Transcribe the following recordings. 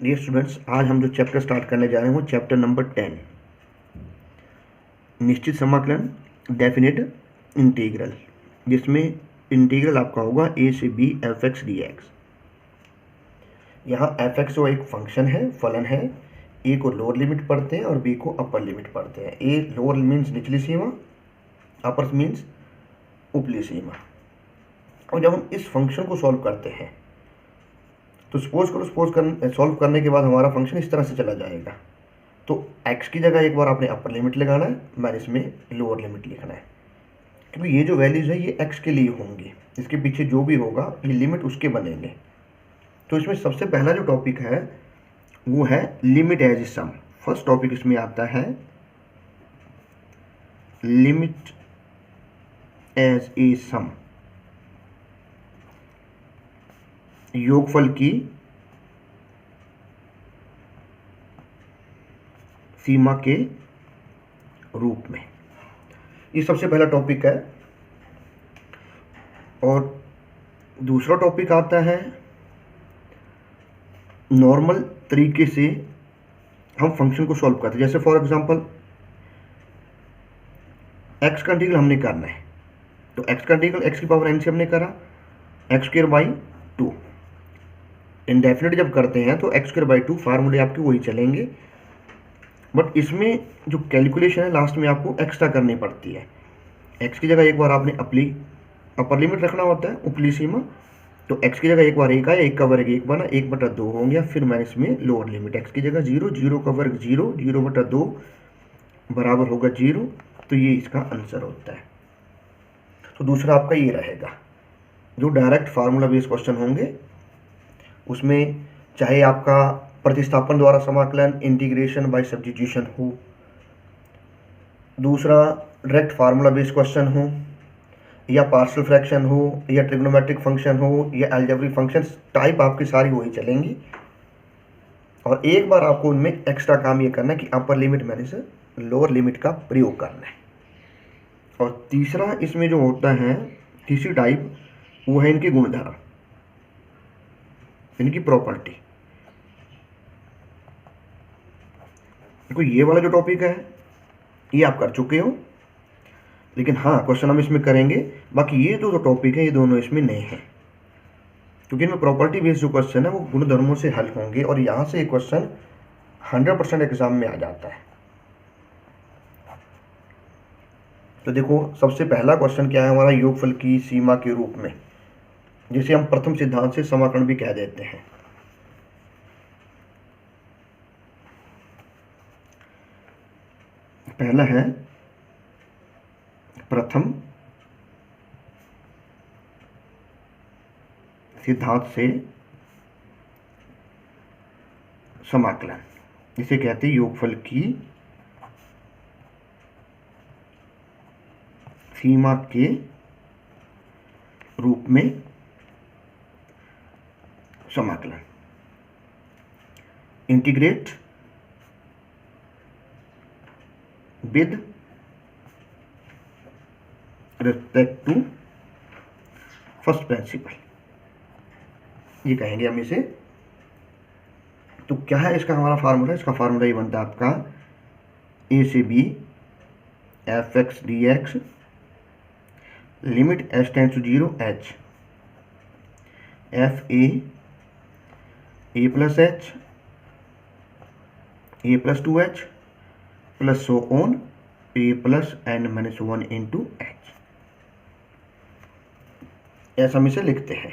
Dear students, आज हम जो चैप्टर स्टार्ट करने जा रहे हैं वो चैप्टर नंबर 10, निश्चित समाकलन, डेफिनेट इंटीग्रल, जिसमें इंटीग्रल आपका होगा ए से B F X D X. यहाँ एफ एक्स जो एक फंक्शन है, फलन है, ए को लोअर लिमिट पढ़ते हैं और बी को अपर लिमिट पढ़ते हैं। ए लोअर मीन्स निचली सीमा, अपर मीन्स ऊपरी सीमा। और जब हम इस फंक्शन को सॉल्व करते हैं तो सॉल्व करने के बाद हमारा फंक्शन इस तरह से चला जाएगा। तो x की जगह एक बार आपने अपर लिमिट लगाना है, माइनस में लोअर लिमिट लिखना है, क्योंकि ये जो वैल्यूज़ है ये x के लिए होंगी। इसके पीछे जो भी होगा ये लिमिट उसके बनेंगे। तो इसमें सबसे पहला जो टॉपिक है वो है limit as a sum. First topic इसमें आता है लिमिट एज ए सम, योगफल की सीमा के रूप में। ये सबसे पहला टॉपिक है। और दूसरा टॉपिक आता है नॉर्मल तरीके से हम फंक्शन को सॉल्व करते हैं। जैसे फॉर एग्जांपल x का इंटीग्रल हमने करना है, तो x का इंटीग्रल x की पावर n से हमने करा, x²/2। इंडेफिनिट जब करते हैं तो x²/2 फार्मूले आपके वही चलेंगे, बट इसमें जो कैलकुलेशन है लास्ट में आपको एक्स्ट्रा करनी पड़ती है। x की जगह एक बार आपने अपर लिमिट रखना होता है, ऊपरी सीमा। तो x की जगह एक बार 1 आया, 1 का वर्ग 1 बना, 1/2 हो गया। फिर माइनस में लोअर लिमिट, x की जगह 0, 0 का वर्ग 0, 0/2 बराबर होगा 0। तो ये इसका आंसर होता है। तो दूसरा आपका ये रहेगा। जो डायरेक्ट फार्मूला बेस्ड क्वेश्चन होंगे उसमें चाहे आपका प्रतिस्थापन द्वारा समाकलन, इंटीग्रेशन बाय सब्स्टिट्यूशन हो, दूसरा डायरेक्ट फार्मूला बेस्ड क्वेश्चन हो, या पार्शियल फ्रैक्शन हो, या ट्रिग्नोमेट्रिक फंक्शन हो, या अलजेब्रिक फंक्शंस, टाइप आपकी सारी वही चलेंगी। और एक बार आपको उनमें एक्स्ट्रा काम ये करना है कि upper limit minus lower limit का प्रयोग करना है। और तीसरा इसमें जो होता है, तीसरी टाइप, वो है इनके गुणधर्म, इनकी प्रॉपर्टी। देखो ये वाला जो टॉपिक है ये आप कर चुके हो, लेकिन हाँ क्वेश्चन हम इसमें करेंगे। बाकी ये जो टॉपिक है ये दोनों इसमें नहीं है, क्योंकि इनमें प्रॉपर्टी बेस्ड जो क्वेश्चन है वो गुणधर्मों से हल होंगे। और यहाँ से एक क्वेश्चन 100% एग्जाम में आ जाता है। तो देखो सबसे पहला क्वेश्चन क्या है हमारा, योगफल की सीमा के रूप में, जिसे हम प्रथम सिद्धांत से समाकलन भी कह देते हैं। पहला है प्रथम सिद्धांत से समाकलन, जिसे कहते हैं योगफल की सीमा के रूप में समाकलन। Integrate with respect to first principle, ये कहेंगे हम इसे। तो क्या है इसका हमारा फार्मूला? इसका फार्मूला ये बनता है आपका a से b F X D X limit s tends to 0 h f a plus h a plus 2h plus so on a प्लस n-1 इंटू h, ऐसा हम इसे लिखते हैं।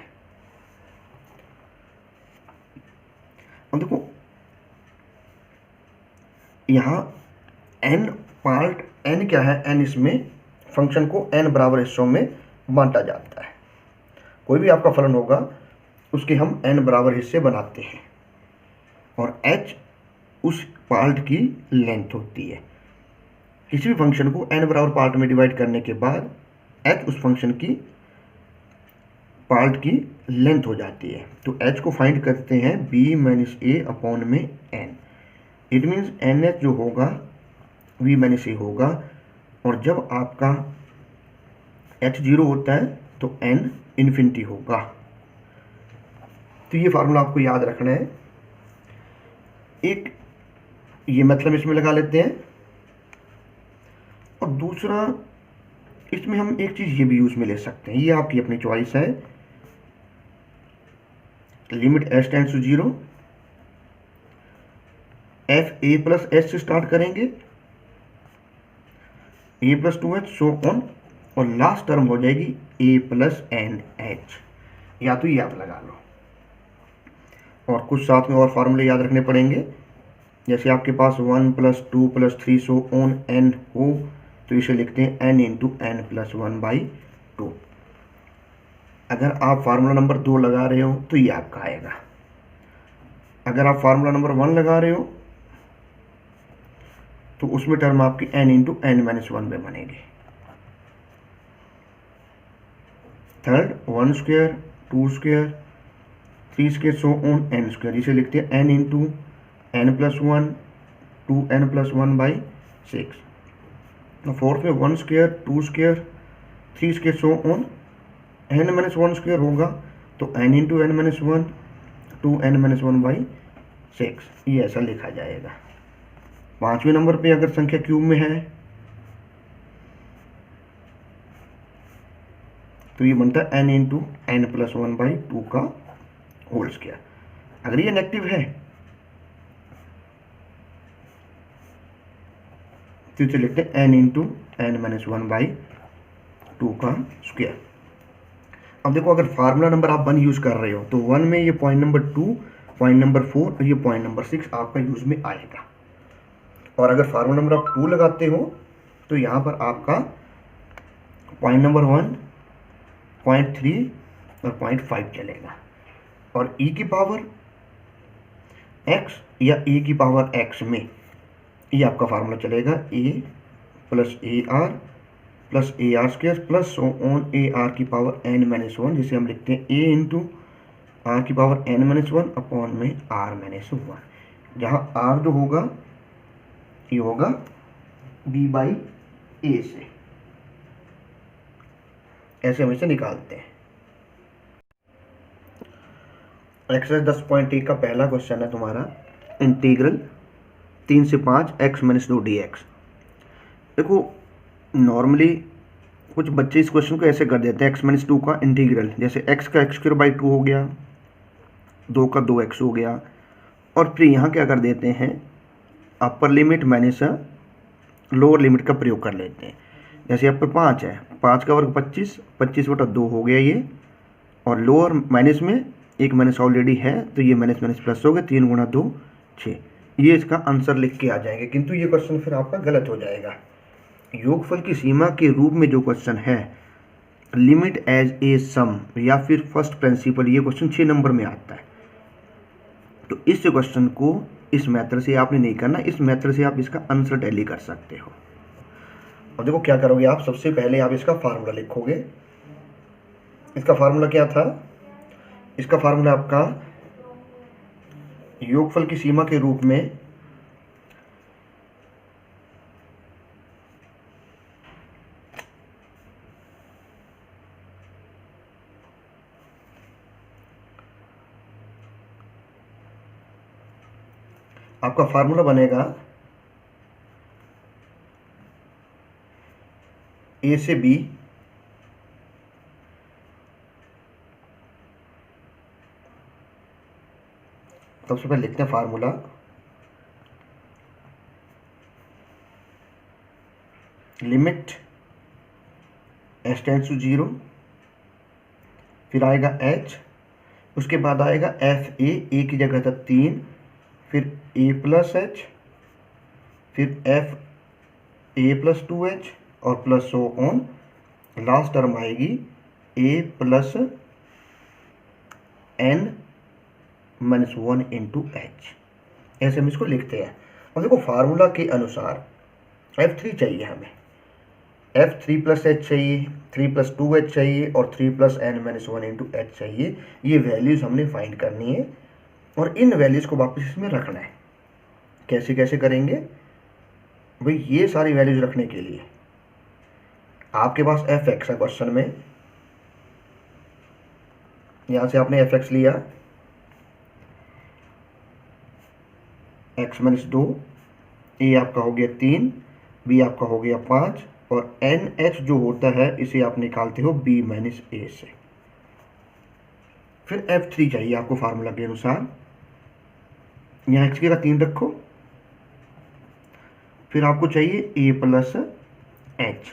अब देखो यहाँ n पार्ट, n क्या है, n इसमें फंक्शन को n बराबर हिस्सों में बांटा जाता है। कोई भी आपका फलन होगा उसके हम n बराबर हिस्से बनाते हैं, और h उस पार्ट की लेंथ होती है। किसी भी फंक्शन को n बराबर पार्ट में डिवाइड करने के बाद h उस फंक्शन की पार्ट की लेंथ हो जाती है। तो h को फाइंड करते हैं b माइनस a अपॉन में n। इट मीन्स nh जो होगा v माइनस a होगा, और जब आपका h 0 होता है तो n इन्फिनिटी होगा। तो ये फार्मूला आपको याद रखना है एक ये मतलब इसमें लगा लेते हैं, और दूसरा इसमें हम एक चीज़ ये भी यूज़ में ले सकते हैं, ये आपकी अपनी चॉइस है। Limit S tends to 0, F A plus H से स्टार्ट करेंगे, A plus 2h so on, और लास्ट टर्म हो जाएगी ए प्लस एन एच, या तो ये आप लगा लो। और कुछ साथ में और फार्मूले याद रखने पड़ेंगे, जैसे आपके पास 1 + 2 + 3 सो ऑन एन हो, तो इसे लिखते हैं n × n+1/2। अगर आप फार्मूला नंबर 2 लगा रहे हो तो ये आपका आएगा। अगर आप फार्मूला नंबर 1 लगा रहे हो तो उसमें टर्म आपकी n × n-1 में बनेगी। थर्ड 1² 2² 3² सो ऑन n², इसे लिखते हैं n × n+1 2n+1/6। फोर्थ में 1² 2² 3² सो ऑन n-1² होगा, तो n × n-1 2n-1/6, ये ऐसा लिखा जाएगा। पांचवें नंबर पे अगर संख्या क्यूब में है तो ये बनता है n × n+1/2 का होल स्क्वायर। अगर ये नेगेटिव है तो इसे लिखते हैं n × n-1/2 का स्क्वायर। अब देखो, अगर फार्मूला नंबर आप 1 यूज़ कर रहे हो तो 1 में ये पॉइंट नंबर 2, पॉइंट नंबर 4 और ये पॉइंट नंबर 6 आपका यूज़ में आएगा। और अगर फार्मूला नंबर आप 2 लगाते हो तो यहाँ पर आपका पॉइंट नंबर 1, पॉइंट 3 और पॉइंट 5 चलेगा। और e की पावर x या e की पावर x में ये आपका फार्मूला चलेगा a + AR + AR² plus so on AR की पावर n-1, जिसे हम लिखते हैं a × R की पावर n-1 अपॉन में R-1, जहाँ R जो होगा ये होगा b/a से। ऐसे हम इसे निकालते हैं। एक्सरसाइज 10.1 का पहला क्वेश्चन है तुम्हारा, इंटीग्रल 3 से 5 x - 2 dx। देखो, नॉर्मली कुछ बच्चे इस क्वेश्चन को ऐसे कर देते हैं, x - 2 का इंटीग्रल, जैसे x का x² 2 हो गया, 2 का 2x हो गया, और फिर यहाँ क्या कर देते हैं, upper limit minus lower limit का प्रयोग कर लेते हैं। जैसे यहाँ पर 5 है, 5 का वर्ग 25, 25/2 हो गया ये, और लोअर माइनस में एक माइनस ऑलरेडी है तो ये माइनस माइनस प्लस हो गया, 3 × 2 6। ये इसका आंसर लिख के आ जाएंगे, किंतु ये क्वेश्चन फिर आपका गलत हो जाएगा। योगफल की सीमा के रूप में जो क्वेश्चन है, लिमिट एज ए सम या फिर फर्स्ट प्रिंसिपल, ये क्वेश्चन 6 नंबर में आता है। तो इस क्वेश्चन को इस मेथड से आपने नहीं करना, इस मेथड से आप इसका आंसर टैली कर सकते हो। और देखो क्या करोगे आप, सबसे पहले आप इसका फार्मूला लिखोगे। इसका फार्मूला क्या था, इसका फार्मूला आपका योगफल की सीमा के रूप में आपका फार्मूला बनेगा a से b सबसे पहले लिखते हैं formula, limit s tends to 0, फिर आएगा h, उसके बाद आएगा f a की जगह था 3, फिर a + h, फिर f a + 2h और plus so on, last term आएगी a + n-1 × h। ऐसे हम इसको लिखते हैं। और देखो, फार्मूला के अनुसार f3 चाहिए हमें, f3 + h चाहिए, 3 + 2h चाहिए और 3 + n-1 × h चाहिए। ये वैल्यूज़ हमने फाइंड करनी है और इन वैल्यूज़ को वापस इसमें रखना है। कैसे कैसे करेंगे भाई, ये सारी वैल्यूज़ रखने के लिए आपके पास f(x) है क्वेश्चन में, यहाँ से आपने f(x) लिया, एक्स माइनस 2, ए आपका हो गया 3, बी आपका हो गया 5 और एन एच जो होता है इसे आप निकालते हो बी माइनस ए से। फिर F3 चाहिए आपको फार्मूला के अनुसार। यहाँ एक्स की जगह 3 रखो, फिर आपको चाहिए ए प्लस एच,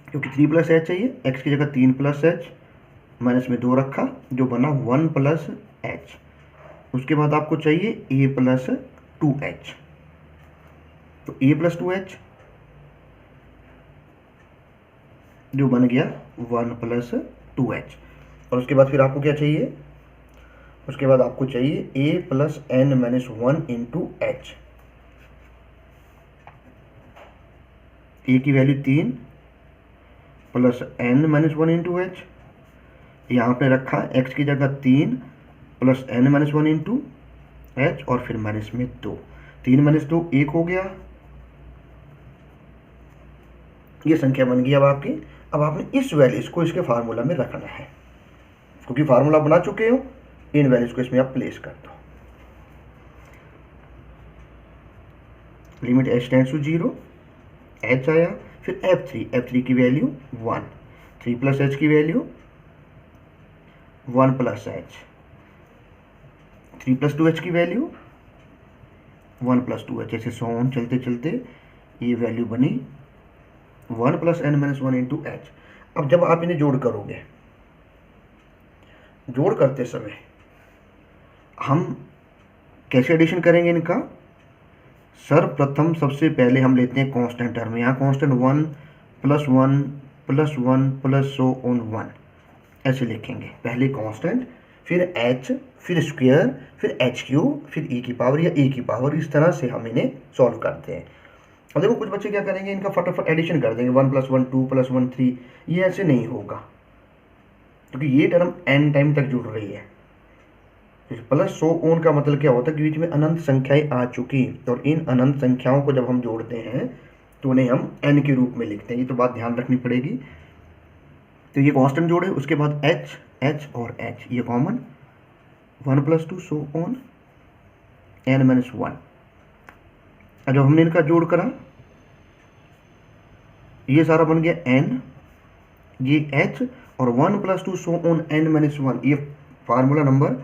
क्योंकि 3 प्लस एच चाहिए। एक्स की जगह 3 प्लस एच, माइनस में 2 रखा जो बना 1 प्लस एच। उसके बाद आपको चाहिए ए प्लस 2h, तो ए प्लस 2h जो बन गया 1 प्लस 2h। और उसके बाद फिर आपको क्या चाहिए, उसके बाद आपको चाहिए a plus N minus 1 into h. A की value 3 plus N minus 1 into h, यहाँ पे रखा एक्स की जगह 3 plus N minus 1 into h और फिर माइनस में 2, 3 माइनस 2 1 हो गया। ये संख्या बन गई अब आपकी। अब आपने इस वैल्यूज को इसके फार्मूला में रखना है, क्योंकि फार्मूला बना चुके हो, इन वैल्यूज को इसमें आप प्लेस कर दो। Limit h tends to 0, h आया। फिर f3 की वैल्यू 1, 3 प्लस h की value 1 plus h, 3 plus 2h की वैल्यू 1 प्लस 2h, ऐसे सो ऑन चलते चलते ये वैल्यू बनी 1 plus N minus 1 into H. अब जब आप इन्हें जोड़ करोगे, जोड़ करते समय हम कैसे एडिशन करेंगे इनका, सर्वप्रथम सबसे पहले हम लेते हैं कांस्टेंट टर्म। यहाँ constant 1 plus 1 plus 1 plus so on 1 ऐसे लिखेंगे। पहले कांस्टेंट, फिर h, फिर स्क्वायर, फिर एच क्यूब, फिर e की पावर या a की पावर। इस तरह से हम इन्हें सॉल्व करते हैं। अब देखो कुछ बच्चे क्या करेंगे, इनका फटाफट एडिशन कर देंगे, 1 प्लस 1 2 प्लस 1 3। ये ऐसे नहीं होगा, क्योंकि ये टर्म n टाइम तक जुड़ रही है। प्लस सो ऑन का मतलब क्या होता है कि बीच में अनंत संख्याएं आ चुकी, और इन अनंत संख्याओं को जब हम जोड़ते हैं तो उन्हें हम n के रूप में लिखते हैं। ये तो बात ध्यान रखनी पड़ेगी। तो ये कांस्टेंट जोड़े, उसके बाद h और h ये common, 1 plus 2 so on n minus 1। जब हमने इनका जोड़ करा, ये सारा बन गया n, ये h और 1 plus 2 so on n minus 1। ये फार्मूला नंबर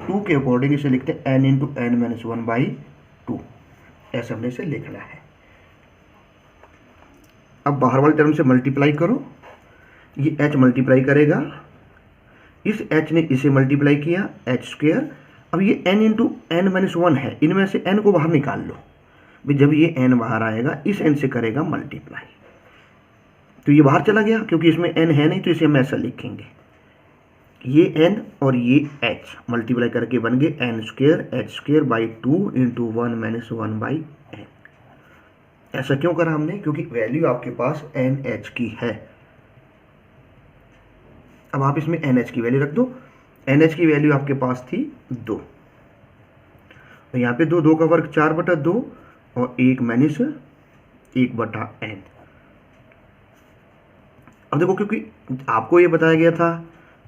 2 के अकॉर्डिंग इसे लिखते हैं n into N minus 1 by 2, ऐसे हमने इसे लिखना है। अब बाहर वाले टर्म से मल्टीप्लाई करो, ये h मल्टीप्लाई करेगा, इस h ने इसे मल्टीप्लाई किया h स्क्वायर। अब ये n इंटू एन माइनस 1 है, इनमें से n को बाहर निकाल लो भाई। जब ये n बाहर आएगा इस n से करेगा मल्टीप्लाई, तो ये बाहर चला गया, क्योंकि इसमें n है नहीं तो इसे हम ऐसा लिखेंगे, ये n और ये h मल्टीप्लाई करके बन गए n square h square by 2 into 1 minus 1 by n। ऐसा क्यों करा हमने, क्योंकि वैल्यू आपके पास एन एच की है। अब आप इसमें एन एच की वैल्यू रख दो। एन एच की वैल्यू आपके पास थी 2, तो यहाँ पे 2 का वर्ग 4/2 और 1 माइनस 1/n। अब देखो, क्योंकि आपको ये बताया गया था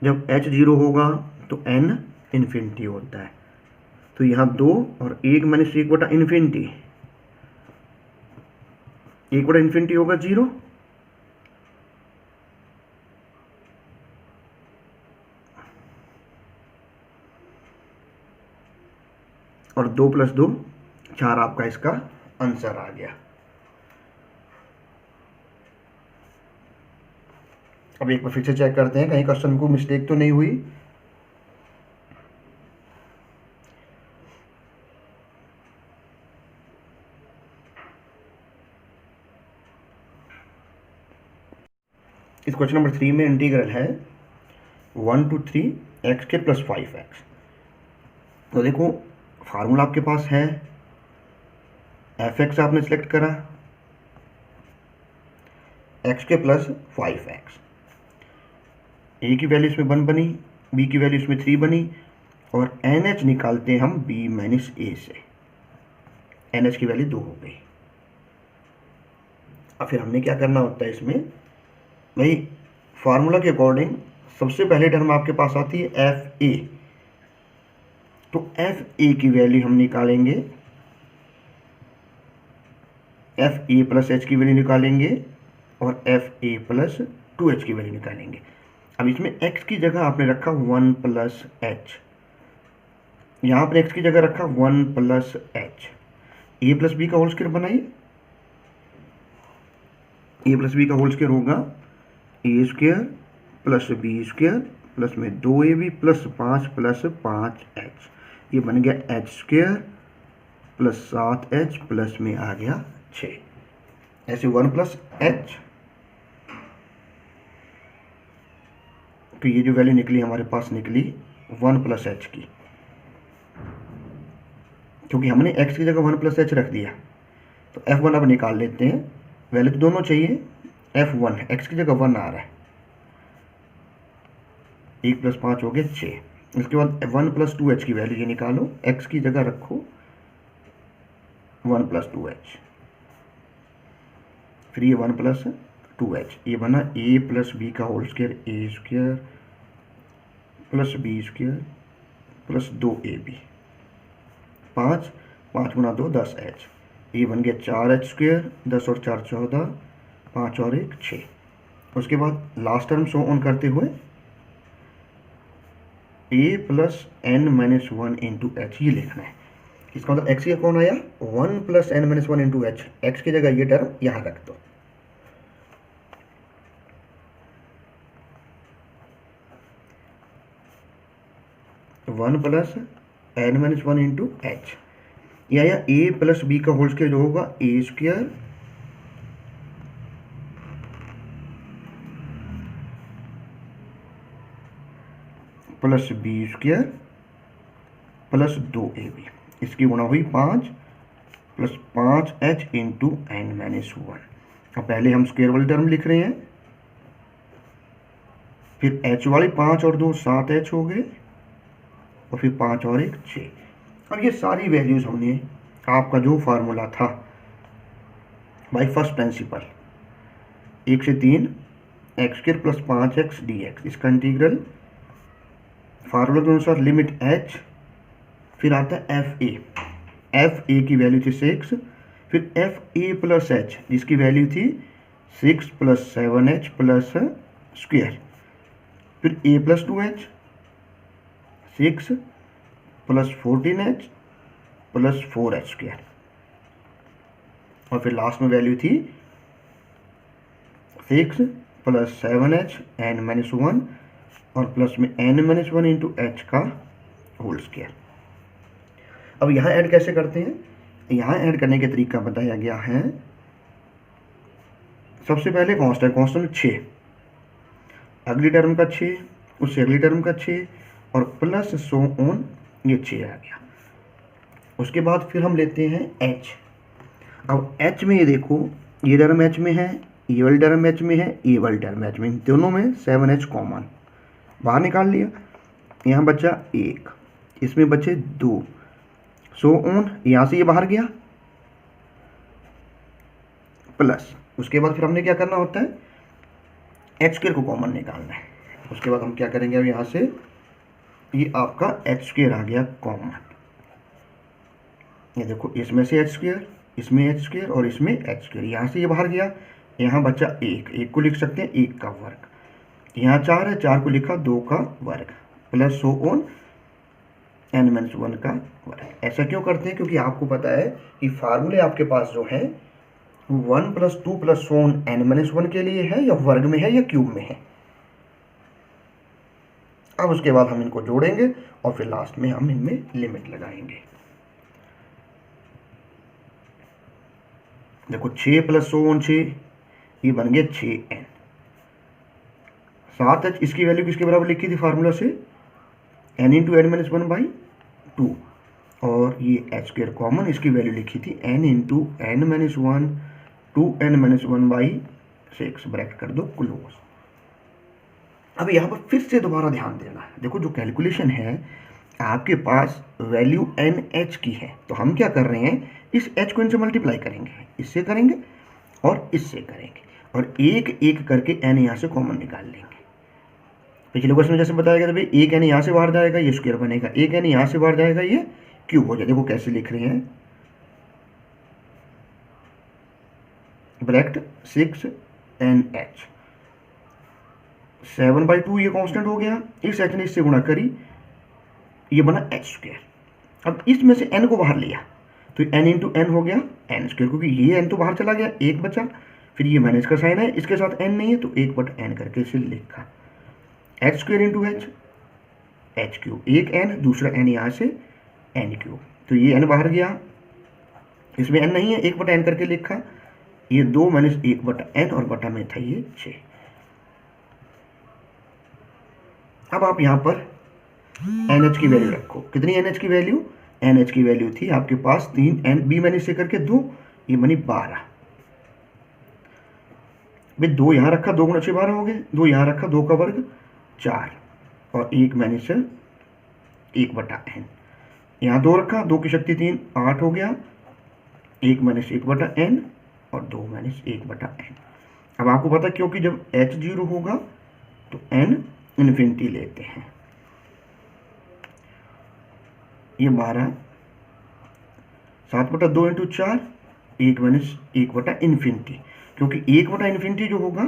जब h 0 होगा तो n इन्फिनिटी होता है, तो यहाँ 2 और 1 माइनस 1/इन्फिनिटी, 1/इन्फिनिटी होगा 0, और 2 प्लस 2 4 आपका इसका आंसर आ गया। अब एक बार फिर से चेक करते हैं कहीं क्वेश्चन को मिस्टेक तो नहीं हुई। इस क्वेश्चन नंबर 3 में इंटीग्रल है 1 to 3 x के प्लस 5x। तो देखो फार्मूला आपके पास है, fx आपने सेलेक्ट करा, x के प्लस 5x, a की वैल्यू इसमें 1 बनी, b की वैल्यू इसमें 3 बनी, और nh निकालते हैं हम b माइनस a से, nh की वैल्यू 2 हो गई। अब फिर हमने क्या करना होता है इसमें भाई, फार्मूला के अकॉर्डिंग सबसे पहले टर्म आपके पास आती है एफ ए, तो एफ ए की वैल्यू हम निकालेंगे, एफ ए प्लस एच की वैल्यू निकालेंगे और एफ ए प्लस 2h की वैल्यू निकालेंगे। अब इसमें x की जगह आपने रखा 1 प्लस एच, यहाँ पर x की जगह रखा 1 plus h. A plus b का होल स्क्वायर बनाइए, ए प्लस बी का होल स्क्वायर होगा a square plus b square plus में 2ab प्लस 5 ये बन गया H square plus 7h plus में आ गया 6। ऐसे 1 प्लस एच, तो ये जो वैल्यू निकली हमारे पास निकली 1 प्लस एच की, क्योंकि हमने x की जगह 1 प्लस एच रख दिया। तो f1 अब निकाल लेते हैं, वैल्यू तो दोनों चाहिए, f1 x की जगह 1 आ रहा है, 1 प्लस 5 हो गया 6। इसके बाद 1 प्लस 2h की वैल्यू ये निकालो, x की जगह रखो 1 प्लस 2h, फिर ये 1 प्लस 2h, ये बना a प्लस बी का whole square a square plus b square plus 2ab, 5 गुना 2 10h, ये बन गया 4h स्क्वायर, 10 और 4 14, 5 और 1 6। उसके बाद लास्ट टर्म शो ऑन करते हुए a plus n minus 1 into H ये लिखना है। इसका मतलब x का कौन आया 1 plus n minus 1 into h, x की जगह ये टर्म यहाँ रख दो। One plus N minus 1 into h, या ए प्लस बी का होल स्क्वायर जो होगा a square plus b square plus 2ab, इसकी गुणा हुई 5 plus 5h into N minus 1। अब पहले हम स्क्वायर वाली टर्म लिख रहे हैं, फिर h वाली 5 और 2 7h हो गए, और फिर 5 और 1 6। अब ये सारी वैल्यूज हमने आपका जो फार्मूला था बाई फर्स्ट प्रिंसिपल 1 से 3 x square plus 5x dx, इसका इंटीग्रल फार्मूला के अनुसार लिमिट h, फिर आता है एफ ए की वैल्यू थी 6, फिर एफ ए प्लस एच जिसकी वैल्यू थी 6 प्लस 7h प्लस स्क्वायर, फिर a plus 2h 6 plus 14h plus 4h square, और फिर लास्ट में वैल्यू थी 6 प्लस 7h n माइनस 1 और प्लस में n माइनस 1 इंटू एच का होल स्क्वायर। अब यहाँ ऐड कैसे करते हैं, यहाँ ऐड करने का तरीका बताया गया है। सबसे पहले कांस्टेंट 6, अगली टर्म का 6, उससे अगली टर्म का 6 और प्लस सो ऑन, ये 6 आ गया। उसके बाद फिर हम लेते हैं h। अब h में ये देखो, ये टर्म h में है, ये वाली टर्म h में है, ये वाली टर्म h में, दोनों में 7h कॉमन बाहर निकाल लिया, यहाँ बचा 1, इसमें बचे 2, सो ऑन, यहाँ से ये बाहर गया प्लस। उसके बाद फिर हमने क्या करना होता है, एच स्क्वायर को कॉमन निकालना है। उसके बाद हम क्या करेंगे, अब यहाँ से ये आपका एच स्क्वायर आ गया कॉमन, ये देखो इसमें से एच स्क्वायर, इसमें एच स्क्वायर और इसमें एच स्क्वायर, यहाँ से ये बाहर गया, यहाँ बचा 1 को लिख सकते हैं 1 का वर्ग, यहाँ 4 है, 4 को लिखा 2 का वर्ग plus so on n minus 1 का वर्ग। ऐसा क्यों करते हैं, क्योंकि आपको पता है कि फार्मूले आपके पास जो है 1 plus 2 plus so on n minus 1 के लिए है, या वर्ग में है या क्यूब में है। अब उसके बाद हम इनको जोड़ेंगे और फिर लास्ट में हम इनमें लिमिट लगाएंगे। देखो 6 प्लस सो ऑन 6, ये बन गया 6n, 7h इसकी वैल्यू किसके बराबर लिखी थी फार्मूला से, n into N minus 1 by 2, और ये एच स्क्वायर कॉमन, इसकी वैल्यू लिखी थी n into N minus 1 2n minus 1 by 6, bracket कर दो क्लोज। अब यहाँ पर फिर से दोबारा ध्यान देना है, देखो जो कैलकुलेशन है आपके पास वैल्यू एन एच की है, तो हम क्या कर रहे हैं, इस एच को इनसे मल्टीप्लाई करेंगे, इससे करेंगे और इससे करेंगे, और एक एक करके एन यहाँ से कॉमन निकाल लेंगे। पिछले क्वेश्चन में जैसे बताया गया था भाई एक एन यहाँ से बाहर जाएगा ये स्क्वायर बनेगा, एक एन यहाँ से बाहर जाएगा ये क्यूब हो जाए। देखो कैसे लिख रहे हैं, ब्रैकेट 6NH 7/2 ये कांस्टेंट हो गया, इस एच ने इससे गुणा करी, ये बना एच स्क्वायर। अब इसमें से n को बाहर लिया तो n इंटू एन हो गया n स्क्वायर, क्योंकि ये n तो बाहर चला गया, एक बचा, फिर ये माइनस का साइन है, इसके साथ n नहीं है तो 1/n करके इसे लिखा, H square into H cube, एक n दूसरा n यहाँ से n क्यूब, तो ये n बाहर गया, इसमें n नहीं है 1/n करके लिखा, ये 2 माइनस 1/n और बटा में था ये 6। अब आप यहाँ पर NH की वैल्यू रखो, कितनी NH की वैल्यू, NH की वैल्यू थी आपके पास 3, n b माइनस से करके 2, ये बनी 12 भाई, 2 यहाँ रखा, 2 गुणा 6 12 हो गए, 2 यहाँ रखा, 2 का वर्ग 4 और 1 माइनस 1/n, यहाँ 2 रखा, 2 की शक्ति 3 8 हो गया, 1 माइनस 1/n और 2 माइनस 1/n। अब आपको पता क्योंकि जब h 0 होगा तो n इन्फिनिटी लेते हैं, ये 12 7/2 इंटू 4 1 माइनस 1/इन्फिनिटी, क्योंकि 1/इन्फिनिटी जो होगा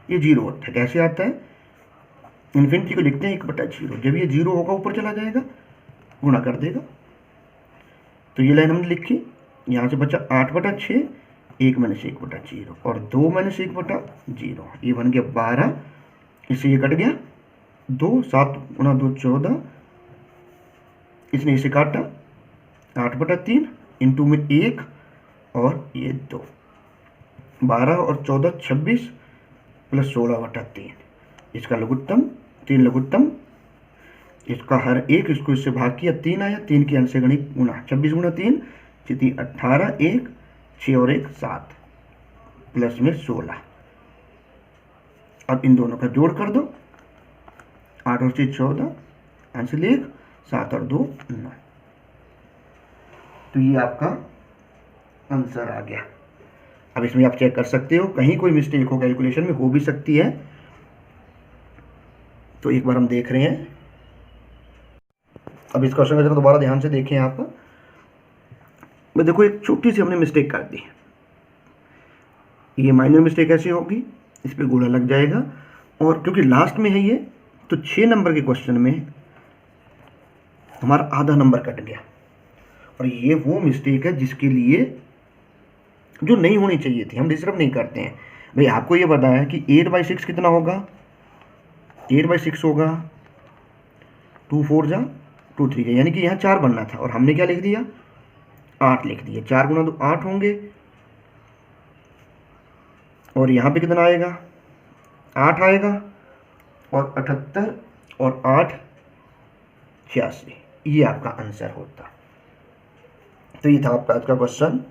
ये 0 होता है। कैसे आता है, इन्फिनिटी को लिखते हैं 1/0, जब ये 0 होगा ऊपर चला जाएगा गुणा कर देगा, तो ये लाइन हमने लिखी, यहाँ से बचा 8/6 1 माइनस 1/0 और 2 माइनस 1/0, ये बन गया 12, इससे ये कट गया 2, 7 गुणा 2 14, इसने इसे काटा 8/3 इंटू में 1 और ये 2, 12 और 14 26 प्लस 16/3, इसका लघुत्तम 3 लघुत्तम, इसका हर एक, इसको इससे भाग किया 3 आया, 3 की अंश से गणित गुणा, 26 गुणा 3 3 18, 1 6 और 1 7 प्लस में 16। अब इन दोनों का जोड़ कर दो, 8 और 6 14, आंसर 1 7 और 2 9, तो ये आपका आंसर आ गया। अब इसमें आप चेक कर सकते हो, कहीं कोई मिस्टेक हो कैलकुलेशन में, हो भी सकती है, तो एक बार हम देख रहे हैं। अब इस क्वेश्चन का जरा दोबारा ध्यान से देखें आप, मैं देखो एक छोटी सी हमने मिस्टेक कर दी, ये माइनर मिस्टेक ऐसी होगी, इस पर गोला लग जाएगा, और क्योंकि लास्ट में है ये, तो 6 नंबर के क्वेश्चन में हमारा आधा नंबर कट गया, और ये वो मिस्टेक है जिसके लिए जो नहीं होनी चाहिए थी, हम डिस्टर्ब नहीं करते हैं भाई। आपको ये पता है कि 8/6 कितना होगा, 8/6 होगा 2 4 जा 2 3 जा, यानी कि यहाँ 4 बनना था और हमने क्या लिख दिया 8 लिख दिया, 4 गुना 2 8 होंगे, और यहाँ पे कितना आएगा 8 आएगा, और 78 और 8 86, ये आपका आंसर होता। तो ये था आपका आज का क्वेश्चन।